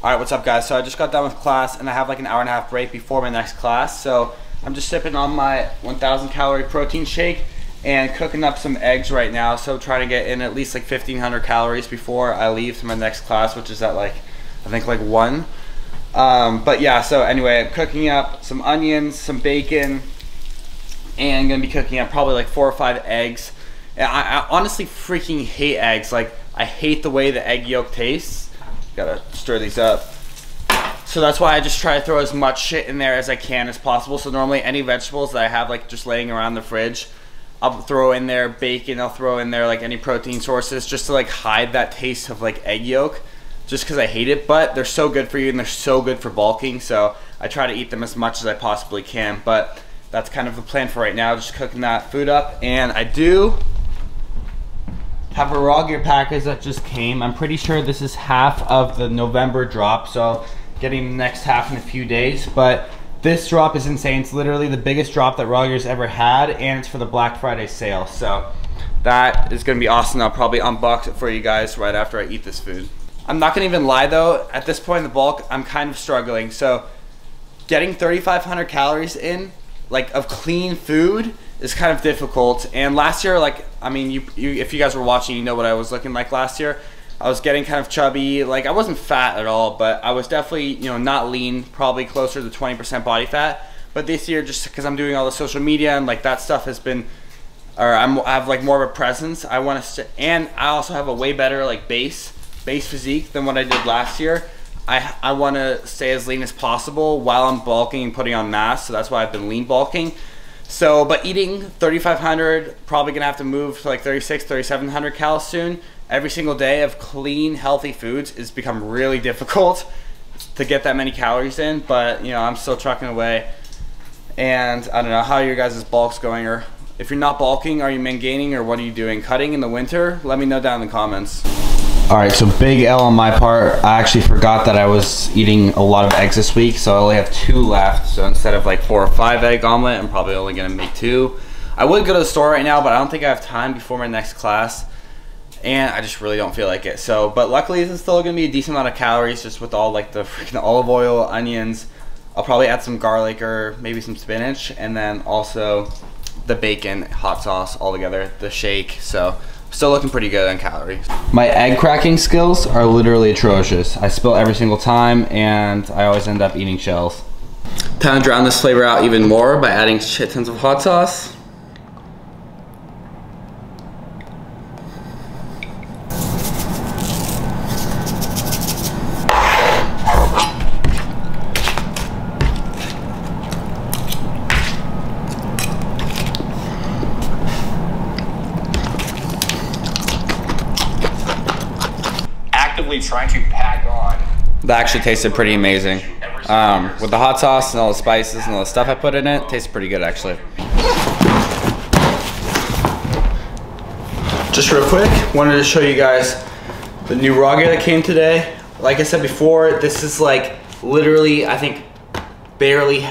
Alright, what's up guys? So I just got done with class and I have like an hour and a half break before my next class. So I'm just sipping on my 1,000 calorie protein shake and cooking up some eggs right now. So trying to get in at least like 1,500 calories before I leave to my next class, which is at like, I think like 1. But yeah, so anyway, I'm cooking up some onions, some bacon, and I'm gonna be cooking up probably like 4 or 5 eggs. And I honestly freaking hate eggs. Like, I hate the way the egg yolk tastes. Gotta stir these up. So that's why I just try to throw as much shit in there as I can as possible. So normally any vegetables that I have like just laying around the fridge, I'll throw in there bacon, I'll throw in there like any protein sources just to like hide that taste of like egg yolk, just because I hate it. But they're so good for you and they're so good for bulking, so I try to eat them as much as I possibly can. But that's kind of the plan for right now, just cooking that food up. And I do have a Rawgear package that just came. I'm pretty sure this is half of the November drop, so getting the next half in a few days. But this drop is insane. It's literally the biggest drop that Rawgear's ever had, and it's for the Black Friday sale. So that is gonna be awesome. I'll probably unbox it for you guys right after I eat this food. I'm not gonna even lie though, at this point in the bulk, I'm kind of struggling. So getting 3,500 calories in, like of clean food, is kind of difficult. And last year, like, I mean, if you guys were watching, you know what I was looking like last year. I was getting kind of chubby. Like, I wasn't fat at all, but I was definitely, you know, not lean, probably closer to 20% body fat. But this year, just because I'm doing all the social media and like that stuff has been, or I have like more of a presence, I want to, and I also have a way better like base physique than what I did last year. I want to stay as lean as possible while I'm bulking and putting on mass, so that's why I've been lean bulking. So, but eating 3,500, probably gonna have to move to like 3,600, 3,700 calories soon. Every single day of clean, healthy foods has become really difficult to get that many calories in, but you know, I'm still trucking away. And I don't know how your guys' bulk's going, or if you're not bulking, are you men gaining, or what are you doing? Cutting in the winter? Let me know down in the comments. All right, so big L on my part. I actually forgot that I was eating a lot of eggs this week, so I only have 2 left. So instead of like 4 or 5 egg omelet, I'm probably only gonna make 2. I would go to the store right now, but I don't think I have time before my next class, and I just really don't feel like it. So, but luckily this is still gonna be a decent amount of calories, just with all like the freaking olive oil, onions. I'll probably add some garlic or maybe some spinach, and then also the bacon, hot sauce all together, the shake. So still looking pretty good on calories. My egg cracking skills are literally atrocious. I spill every single time and I always end up eating shells. Time to drown this flavor out even more by adding shit tons of hot sauce. Trying to pack on. That actually tasted pretty amazing. With the hot sauce and all the spices and all the stuff I put in it, tastes pretty good actually. Just real quick, wanted to show you guys the new Rawgear that came today. Like I said before, this is like literally, I think, barely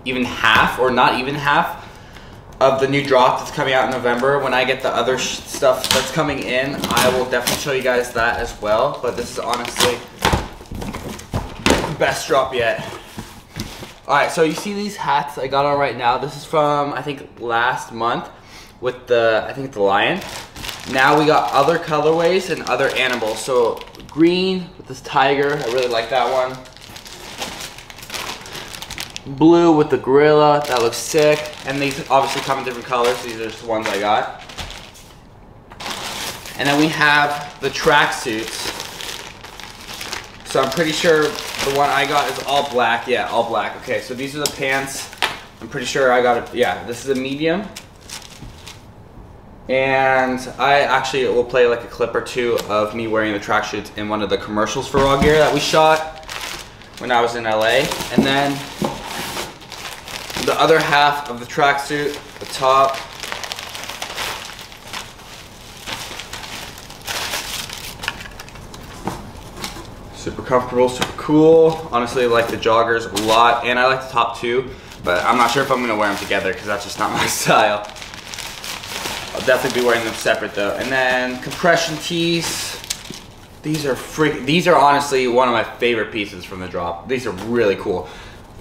even half, or not even half, of the new drop that's coming out in November. When I get the other stuff that's coming in, I will definitely show you guys that as well. But this is honestly the best drop yet. Alright, so you see these hats I got on right now. This is from, I think, last month with the, I think the lion. Now we got other colorways and other animals. So green with this tiger, I really like that one. Blue with the gorilla, that looks sick. And these obviously come in different colors. These are just the ones I got. And then we have the track suits. So I'm pretty sure the one I got is all black. Yeah, all black. Okay, so these are the pants. I'm pretty sure I got it. Yeah, this is a medium. And I actually will play like a clip or 2 of me wearing the track suits in one of the commercials for Rawgear that we shot when I was in LA. And then the other half of the tracksuit, the top. Super comfortable, super cool. Honestly, I like the joggers a lot, and I like the top too, but I'm not sure if I'm gonna wear them together because that's just not my style. I'll definitely be wearing them separate though. And then compression tees. These are honestly one of my favorite pieces from the drop. These are really cool.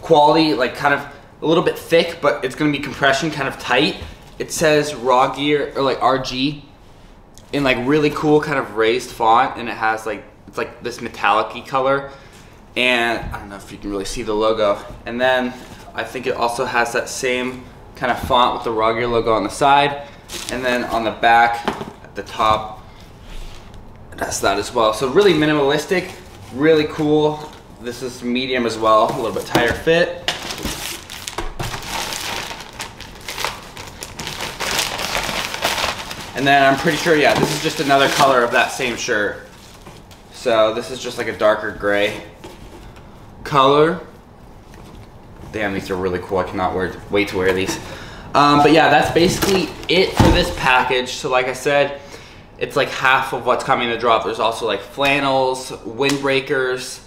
Quality, like kind of a little bit thick, but it's gonna be compression kind of tight. It says Rawgear, or like RG, in like really cool kind of raised font, and it has like, it's like this metallic-y color. And I don't know if you can really see the logo. And then I think it also has that same kind of font with the Rawgear logo on the side. And then on the back, at the top, that's that as well. So really minimalistic, really cool. This is medium as well, a little bit tighter fit. And then I'm pretty sure, yeah, this is just another color of that same shirt. So this is just like a darker gray color. Damn, these are really cool. I cannot wait to wear these. But yeah, that's basically it for this package. So like I said, it's like half of what's coming to drop. There's also like flannels, windbreakers,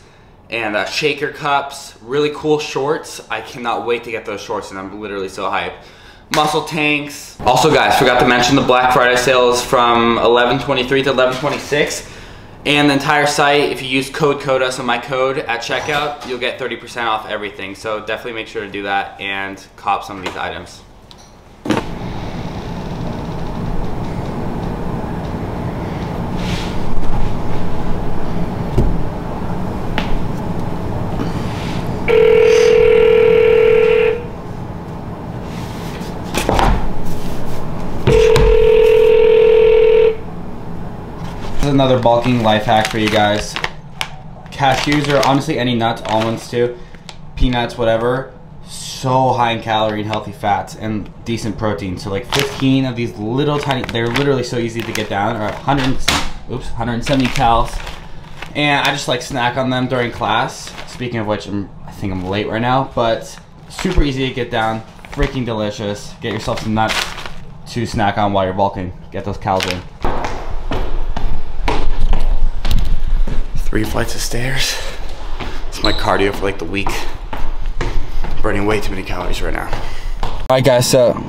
and shaker cups. Really cool shorts. I cannot wait to get those shorts, and I'm literally so hyped. Muscle tanks. Also guys, forgot to mention the Black Friday sales from 11/23 to 11/26. And the entire site, if you use code Koda, so my code at checkout, you'll get 30% off everything. So definitely make sure to do that and cop some of these items. Another bulking life hack for you guys. Cashews, or honestly any nuts, almonds too, peanuts, whatever, so high in calorie and healthy fats and decent protein. So like 15 of these little tiny, they're literally so easy to get down, or 170 calories. And I just like snack on them during class. Speaking of which, I think I'm late right now, but super easy to get down, freaking delicious. Get yourself some nuts to snack on while you're bulking. Get those calories in. 3 flights of stairs. It's my cardio for like the week. Burning way too many calories right now. Alright guys, so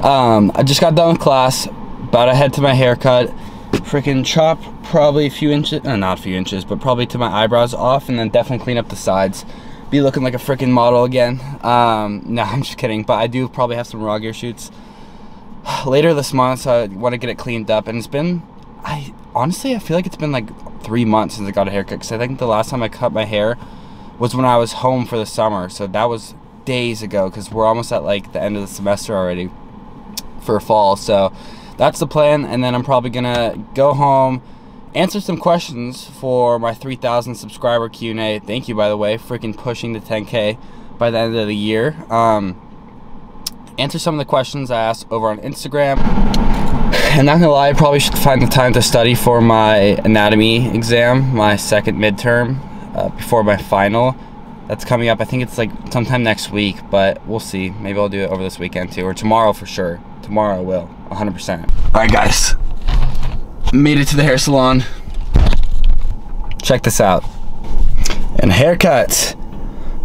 I just got done with class. About to head to my haircut. Freaking chop probably a few inches, not a few inches, but probably to my eyebrows off, and then definitely clean up the sides. Be looking like a freaking model again. No, I'm just kidding, but I do probably have some Rawgear shoots later this month, so I want to get it cleaned up. And it's been, honestly, I feel like it's been like 3 months since I got a haircut, because I think the last time I cut my hair was when I was home for the summer. So that was days ago, because we're almost at like the end of the semester already for fall. So that's the plan. And then I'm probably gonna go home, answer some questions for my 3,000 subscriber Q&A. Thank you, by the way, freaking pushing to 10K by the end of the year. Answer some of the questions I asked over on Instagram. And not gonna lie, I probably should find the time to study for my anatomy exam, my second midterm, before my final. That's coming up. I think it's like sometime next week, but we'll see. Maybe I'll do it over this weekend too, or tomorrow for sure. Tomorrow I will, 100%. All right guys, made it to the hair salon. Check this out. And haircut.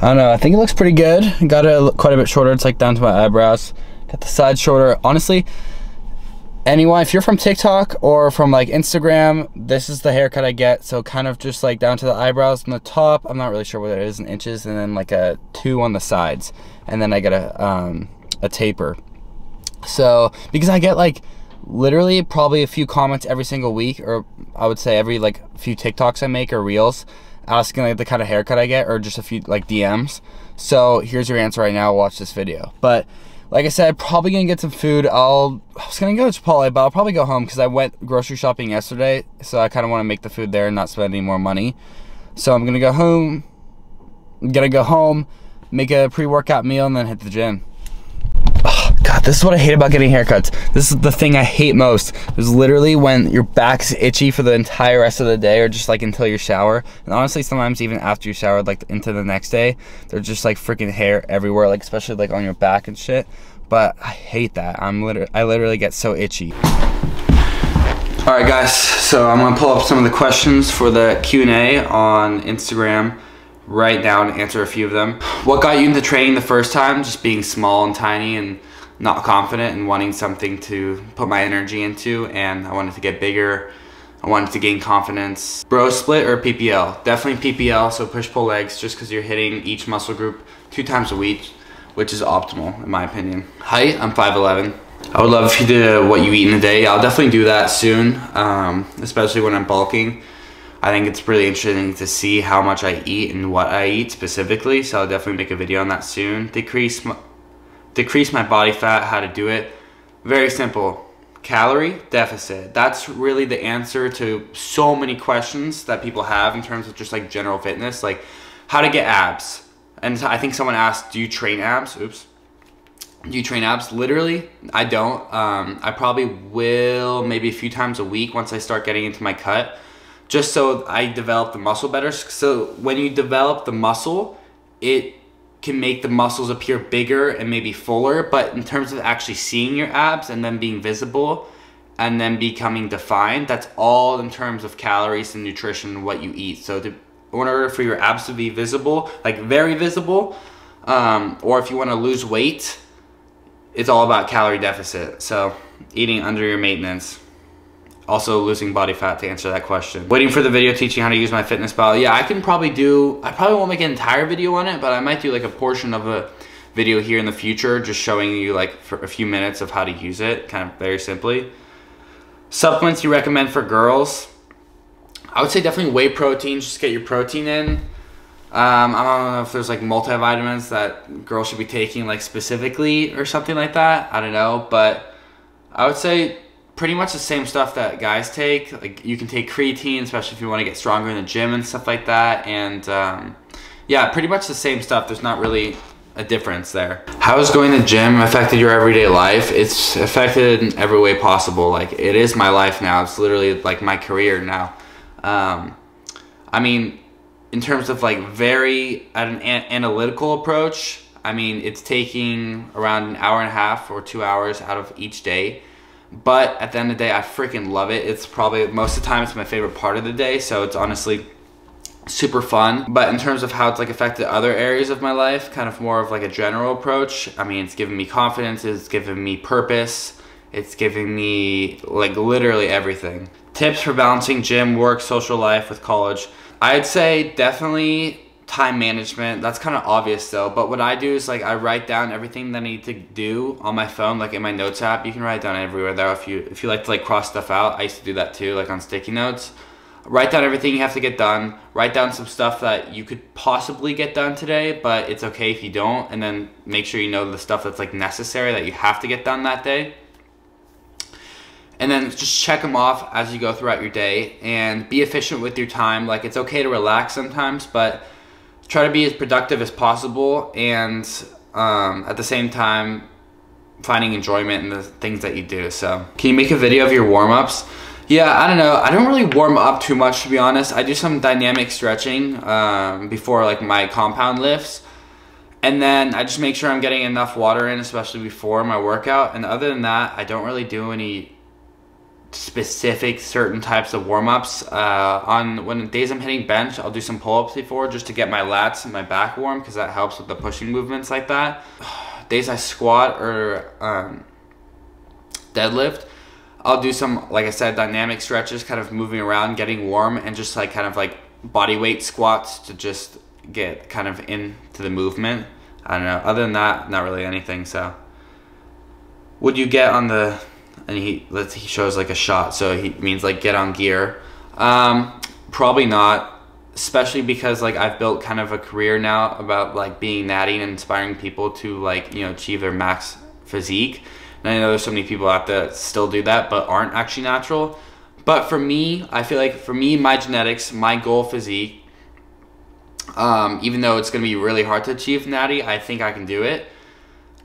I don't know, I think it looks pretty good. Got it quite a bit shorter. It's like down to my eyebrows. Got the sides shorter. Honestly, anyone, if you're from TikTok or from like Instagram, this is the haircut I get. So kind of just like down to the eyebrows on the top. I'm not really sure what it is in inches, and then like a 2 on the sides, and then I get a taper. So because I get like literally probably a few comments every single week, or I would say every like few TikToks I make or reels, asking like the kind of haircut I get, or just a few like DMs. So here's your answer right now. Watch this video. But like I said, probably gonna get some food. I was gonna go to Chipotle, but I'll probably go home because I went grocery shopping yesterday. So I kind of want to make the food there and not spend any more money. So I'm gonna go home. Make a pre-workout meal, and then hit the gym. Oh, God, this is what I hate about getting haircuts. This is the thing I hate most. Is literally when your back's itchy for the entire rest of the day, or just like until you shower. And honestly, sometimes even after you shower, like into the next day, there's just like freaking hair everywhere, like especially like on your back and shit. But I hate that. I literally get so itchy. All right, guys. So I'm gonna pull up some of the questions for the Q&A on Instagram right now and answer a few of them. What got you into training the first time? Just being small and tiny and not confident and wanting something to put my energy into, and I wanted to get bigger. I wanted to gain confidence. Bro split or PPL? Definitely PPL, so push-pull legs, just because you're hitting each muscle group 2 times a week, which is optimal in my opinion. Height, I'm 5'11". I would love if you did what you eat in a day. I'll definitely do that soon, especially when I'm bulking. I think it's really interesting to see how much I eat and what I eat specifically, so I'll definitely make a video on that soon. Decrease my body fat, how to do it. Very simple. Calorie deficit. That's really the answer to so many questions that people have in terms of just like general fitness, like how to get abs. And I think someone asked, do you train abs? Oops. Do you train abs? Literally, I don't. I probably will maybe a few times a week once I start getting into my cut, just so I develop the muscle better. So when you develop the muscle, it can make the muscles appear bigger and maybe fuller, but in terms of actually seeing your abs and then being visible and then becoming defined, that's all in terms of calories and nutrition, what you eat. So in order for your abs to be visible, like very visible, or if you want to lose weight, it's all about calorie deficit. So eating under your maintenance. Also losing body fat, to answer that question. Waiting for the video teaching how to use MyFitnessPal. Yeah, I probably won't make an entire video on it, but I might do like a portion of a video here in the future, just showing you like for a few minutes of how to use it, kind of very simply. Supplements you recommend for girls? I would say definitely whey protein, just get your protein in. I don't know if there's like multivitamins that girls should be taking like specifically or something like that. I don't know, but I would say pretty much the same stuff that guys take. Like you can take creatine, especially if you want to get stronger in the gym and stuff like that. And yeah, pretty much the same stuff. There's not really a difference there. How has going to the gym affected your everyday life? It's affected in every way possible. Like it is my life now. It's literally like my career now. I mean, in terms of like an analytical approach, I mean, it's taking around an hour and a half or 2 hours out of each day. But at the end of the day, I freaking love it. It's probably, most of the time, it's my favorite part of the day. So it's honestly super fun. But in terms of how it's like affected other areas of my life, kind of more of like a general approach. I mean, it's given me confidence. It's given me purpose. It's giving me like literally everything. Tips for balancing gym, work, social life with college. I'd say definitely time management. That's kind of obvious though, but what I do is like I write down everything that I need to do on my phone, like in my notes app. You can write down everywhere there if you like to like cross stuff out. I used to do that too, like on sticky notes. Write down everything you have to get done. Write down some stuff that you could possibly get done today, but it's okay if you don't, and then make sure you know the stuff that's like necessary that you have to get done that day. And then just check them off as you go throughout your day and be efficient with your time. Like it's okay to relax sometimes, but try to be as productive as possible, and at the same time finding enjoyment in the things that you do. So can you make a video of your warm-ups? Yeah, I don't know. I don't really warm up too much, to be honest. I do some dynamic stretching before like my compound lifts, and then I just make sure I'm getting enough water in, especially before my workout. And other than that, I don't really do any specific certain types of warm-ups. When days I'm hitting bench, I'll do some pull-ups before, just to get my lats and my back warm, because that helps with the pushing movements like that. Days I squat or deadlift, I'll do some, like I said, dynamic stretches, kind of moving around, getting warm, and just like kind of like body weight squats to just get kind of into the movement. I don't know. Other than that, not really anything. So would you get on the, and he shows like a shot, so he means like get on gear. Probably not, especially because like I've built kind of a career now about like being natty and inspiring people to like, you know, achieve their max physique. And I know there's so many people out there that still do that but aren't actually natural. But for me, I feel like for me, my genetics, my goal physique, even though it's gonna be really hard to achieve natty, I think I can do it.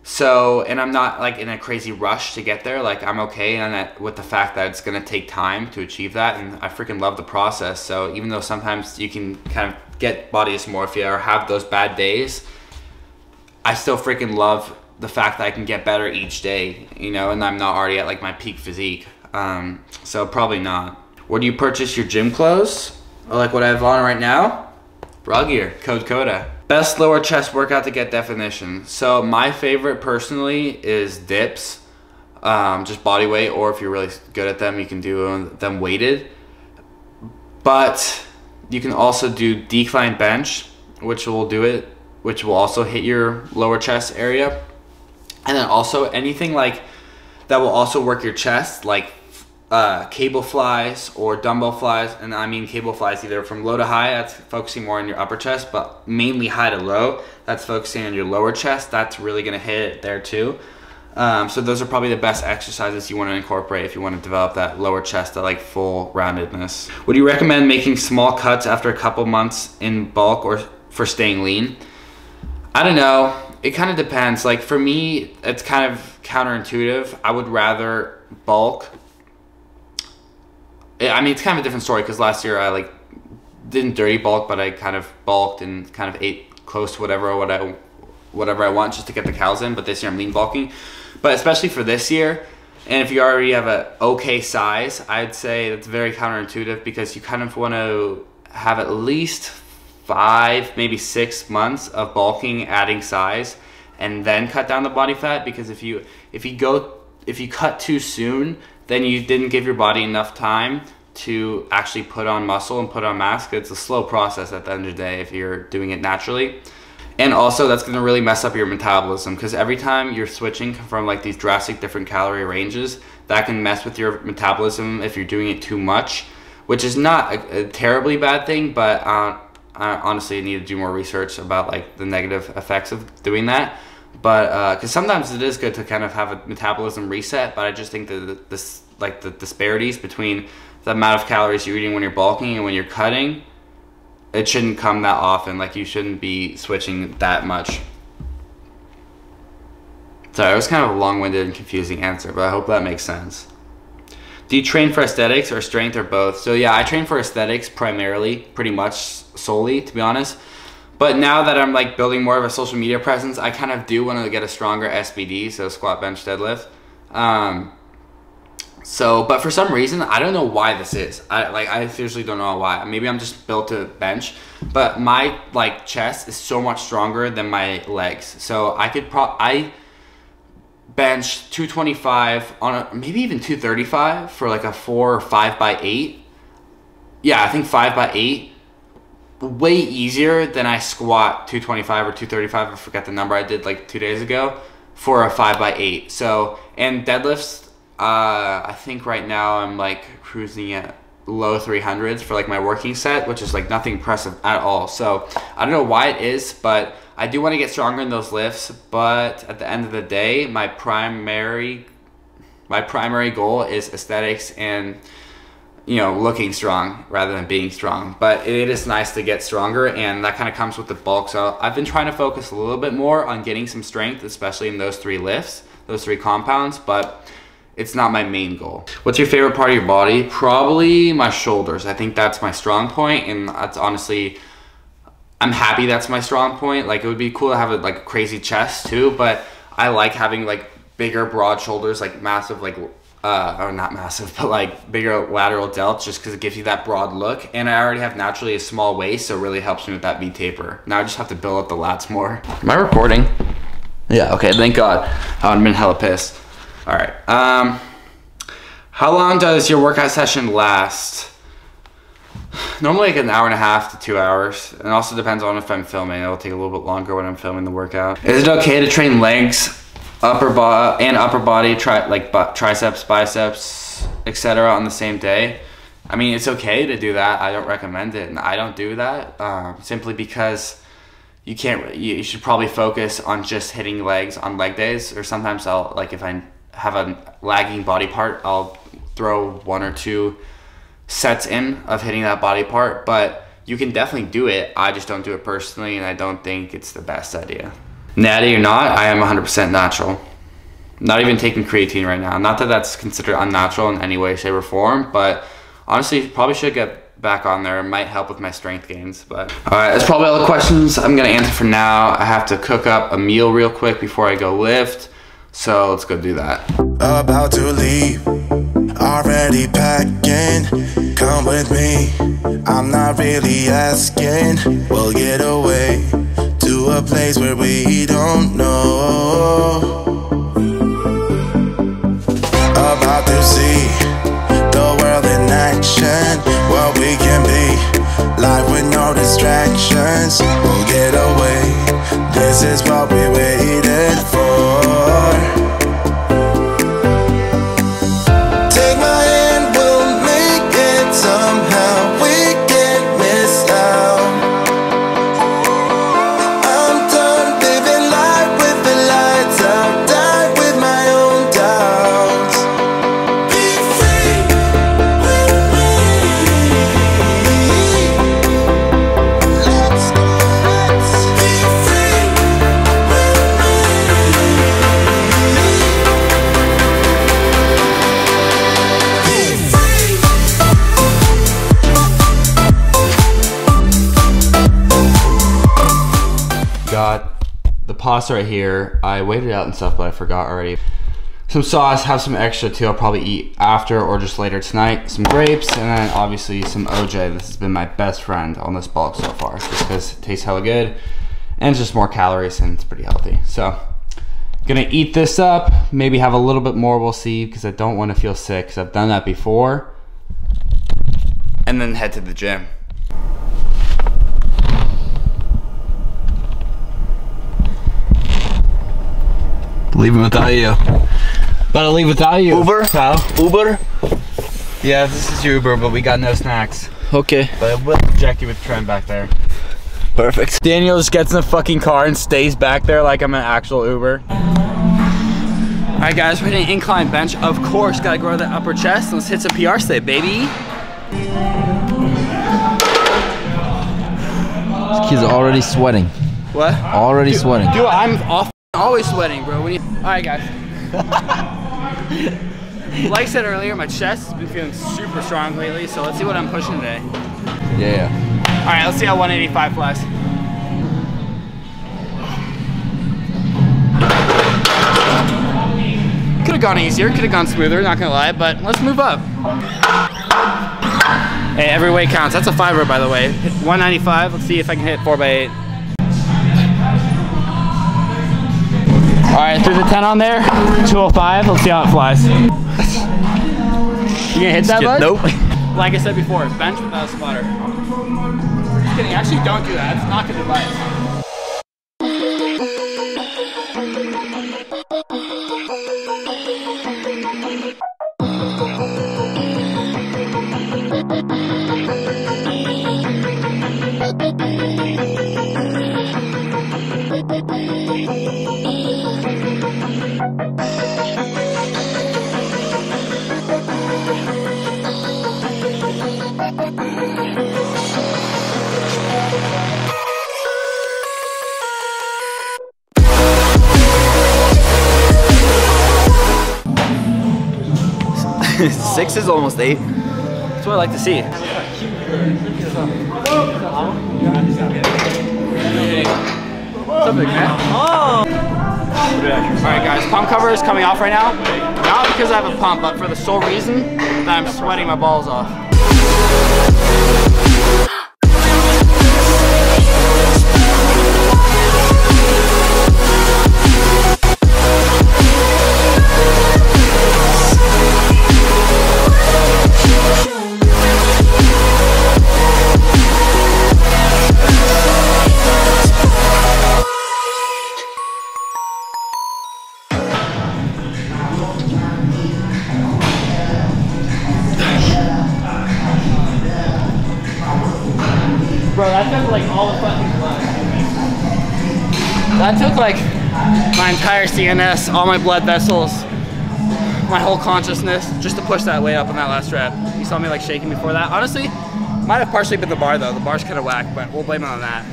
So, and I'm not like in a crazy rush to get there. Like I'm okay on that with the fact that it's gonna take time to achieve that, and I freaking love the process. So even though sometimes you can kind of get body dysmorphia or have those bad days, I still freaking love the fact that I can get better each day, you know, and I'm not already at like my peak physique. So probably not. Where do you purchase your gym clothes? Or like what I have on right now? Rawgear, code Koda. Best lower chest workout to get definition. So my favorite personally is dips, just body weight, or if you're really good at them, you can do them weighted. But you can also do decline bench, which will also hit your lower chest area. And then also anything like that will also work your chest, like cable flies or dumbbell flies. And I mean cable flies either from low to high, that's focusing more on your upper chest, but mainly high to low, that's focusing on your lower chest. That's really gonna hit it there too. So those are probably the best exercises you want to incorporate if you want to develop that lower chest, that like full roundedness. Would you recommend making small cuts after a couple months in bulk or for staying lean? I don't know. It kind of depends. Like for me, it's kind of counterintuitive. I would rather bulk. I mean, it's kind of a different story because last year I like didn't dirty bulk, but I kind of bulked and kind of ate close to whatever I want just to get the cows in. But this year I'm lean bulking. But especially for this year, and if you already have a okay size, I'd say that's very counterintuitive because you kind of want to have at least 5, maybe 6 months of bulking, adding size, and then cut down the body fat. Because if you cut too soon, then you didn't give your body enough time to actually put on muscle and put on mass. It's a slow process at the end of the day if you're doing it naturally. And also that's gonna really mess up your metabolism because every time you're switching from like these drastic different calorie ranges, that can mess with your metabolism if you're doing it too much, which is not a terribly bad thing, but I honestly need to do more research about like the negative effects of doing that. But because sometimes it is good to kind of have a metabolism reset, but I just think that the disparities between the amount of calories you're eating when you're bulking and when you're cutting, it shouldn't come that often. Like you shouldn't be switching that much. Sorry, it was kind of a long-winded and confusing answer, but I hope that makes sense. Do you train for aesthetics or strength or both? So yeah, I train for aesthetics primarily, pretty much solely, to be honest. But now that I'm like building more of a social media presence, I kind of do want to get a stronger SBD, so squat, bench, deadlift. But for some reason, I don't know why this is. I seriously don't know why. Maybe I'm just built to bench, but my like chest is so much stronger than my legs. So I bench 225 on maybe even 235 for like a 4 or 5 by 8. Yeah, I think 5 by 8. Way easier than I squat 225 or 235. I forget the number I did like 2 days ago for a 5 by 8. So, and deadlifts, I think right now I'm like cruising at low 300s for like my working set, which is like nothing impressive at all. So I don't know why it is, but I do want to get stronger in those lifts. But at the end of the day, my primary goal is aesthetics and, you know, looking strong rather than being strong. But it is nice to get stronger, and that kind of comes with the bulk. So I've been trying to focus a little bit more on getting some strength, especially in those 3 lifts, those 3 compounds, but it's not my main goal. What's your favorite part of your body? Probably my shoulders. I think that's my strong point, and that's honestly, I'm happy that's my strong point. Like it would be cool to have a crazy chest too, but I like having like bigger broad shoulders, like massive or not massive, but like bigger lateral delts, just because it gives you that broad look. And I already have naturally a small waist, so it really helps me with that V taper. Now I just have to build up the lats more. Am I recording? Yeah, okay, thank God. I would have been hella pissed. All right, how long does your workout session last? Normally like an hour and a half to 2 hours. And it also depends on if I'm filming. It'll take a little bit longer when I'm filming the workout. Is it okay to train legs, upper body, triceps, biceps, etc. on the same day? I mean, it's okay to do that. I don't recommend it, and I don't do that simply because you should probably focus on just hitting legs on leg days. Or sometimes I'll, like if I have a lagging body part, I'll throw 1 or 2 sets in of hitting that body part. But you can definitely do it. I just don't do it personally, and I don't think it's the best idea. Natty or not, I am 100% natural. Not even taking creatine right now. Not that that's considered unnatural in any way, shape, or form, but honestly, probably should get back on there. It might help with my strength gains. But all right, that's probably all the questions I'm gonna answer for now. I have to cook up a meal real quick before I go lift, so let's go do that. About to leave, already packing. Come with me, I'm not really asking. We'll get away to a place where we don't know. About to see the world in action, what we can be. distractions, we'll get away. This is what we waited for. Take my hand, we'll make it somehow. We can't miss out. I'm done living life with the lights out. Die with my own doubts. Be free with me. Let's be free with me. Be free. Got the pasta right here. I weighed it out and stuff, but I forgot already. Some sauce, have some extra too. I'll probably eat after or just later tonight. Some grapes, and then obviously some OJ. This has been my best friend on this bulk so far, just because it tastes hella good and it's just more calories and it's pretty healthy. So gonna eat this up, maybe have a little bit more, we'll see, because I don't want to feel sick, because I've done that before. And then head to the gym. Leaving without you. About to leave without you. Uber? Pal. Uber? Yeah, this is Uber, but we got no snacks. Okay. But I will inject you with Trent back there. Perfect. Daniel just gets in the fucking car and stays back there like I'm an actual Uber. Alright guys, we're hitting incline bench. Of course, gotta grow the upper chest. Let's hit some PR stay, baby. This kid's already sweating. What? Already sweating. Dude, I'm always sweating, bro. Alright guys. Like I said earlier, my chest has been feeling super strong lately, so let's see what I'm pushing today. Yeah. Alright, let's see how 185 flies. Could have gone easier, could have gone smoother, not gonna lie, but let's move up. Hey, every weight counts. That's a 5-er, by the way. Hit 195, let's see if I can hit 4x8. Alright, threw the 10 on there, 205, let's see how it flies. You gonna hit that, bud? Nope. Like I said before, bench without a spotter. Just kidding, actually don't do that, it's not good advice. Six is almost 8. That's what I like to see. What's up, big man? Oh! Alright guys, pump cover is coming off right now. Not because I have a pump, but for the sole reason that I'm sweating my balls off. Bro, that took like all the fucking blood. That took like my entire CNS, all my blood vessels, my whole consciousness, just to push that weight up on that last rep. You saw me like shaking before that. Honestly, might have partially been the bar though. The bar's kind of whack, but we'll blame it on that.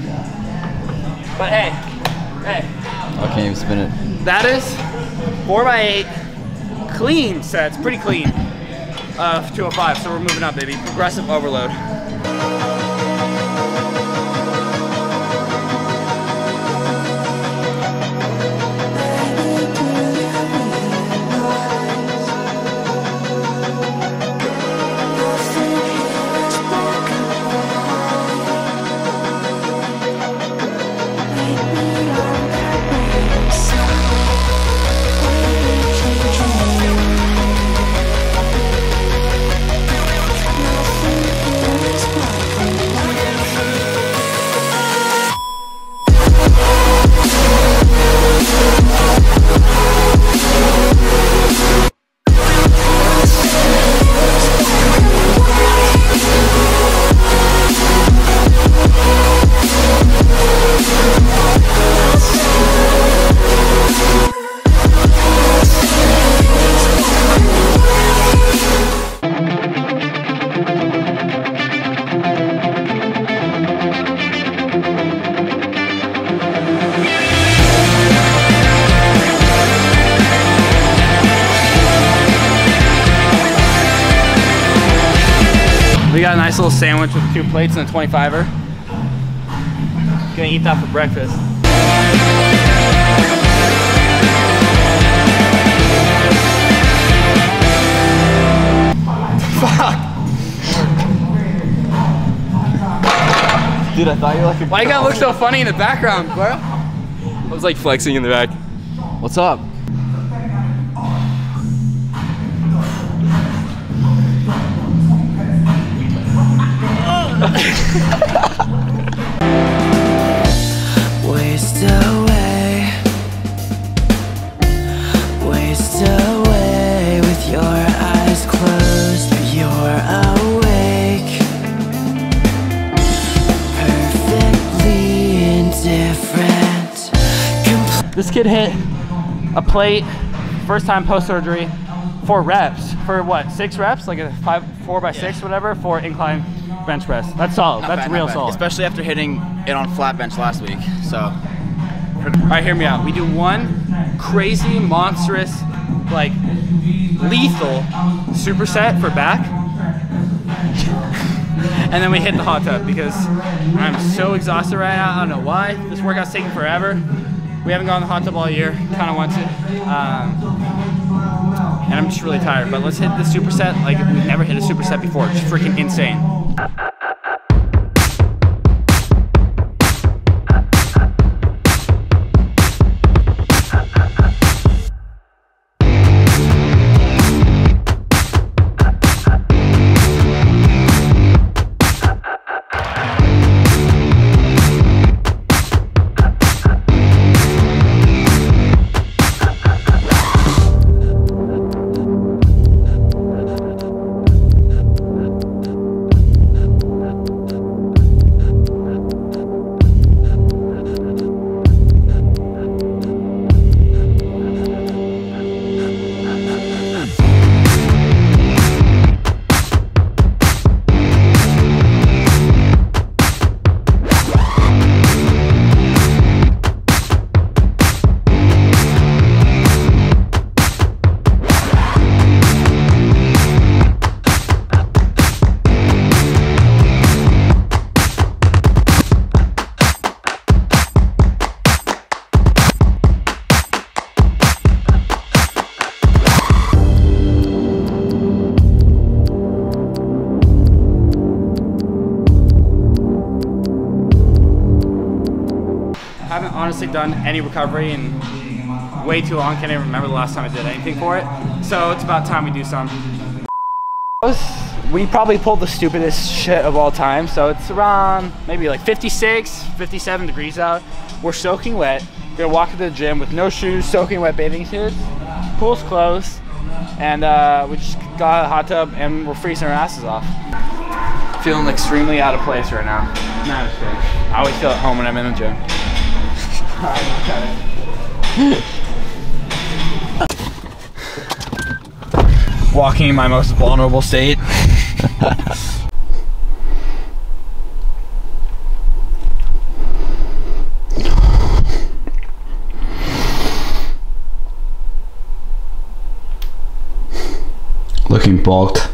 But hey, I can't even spin it. that is 4x8 clean sets, pretty clean, 205. So we're moving up, baby. Progressive overload. got a nice little sandwich with 2 plates and a 25er. Gonna eat that for breakfast. Fuck! Dude, I thought you were like a... Why you gotta look so funny in the background, bro? I was like flexing in the back. What's up? Waste away, waste away with your eyes closed, but you're awake, perfectly indifferent. This kid hit a plate, first time post-surgery, 4 reps. For what, 6 reps? Like a 4x6, whatever, for incline bench press. That's solid. That's real solid. Especially after hitting it on flat bench last week, so. All right, hear me out. We do one crazy, monstrous, like lethal superset for back. And then we hit the hot tub because I'm so exhausted right now. I don't know why. This workout's taking forever. We haven't gone to the hot tub all year. Kind of want to. And I'm just really tired. But let's hit the superset like we've never hit a superset before. It's freaking insane. I haven't honestly done any recovery in way too long. Can't even remember the last time I did anything for it. So it's about time we do some. We probably pulled the stupidest shit of all time. So it's around maybe like 56, 57 degrees out. We're soaking wet. We're gonna walk to the gym with no shoes, soaking wet bathing suits. Pool's closed. And we just got out of the hot tub and we're freezing our asses off. Feeling extremely out of place right now. Nah, I'm just kidding. I always feel at home when I'm in the gym. Walking in my most vulnerable state. Looking bulked.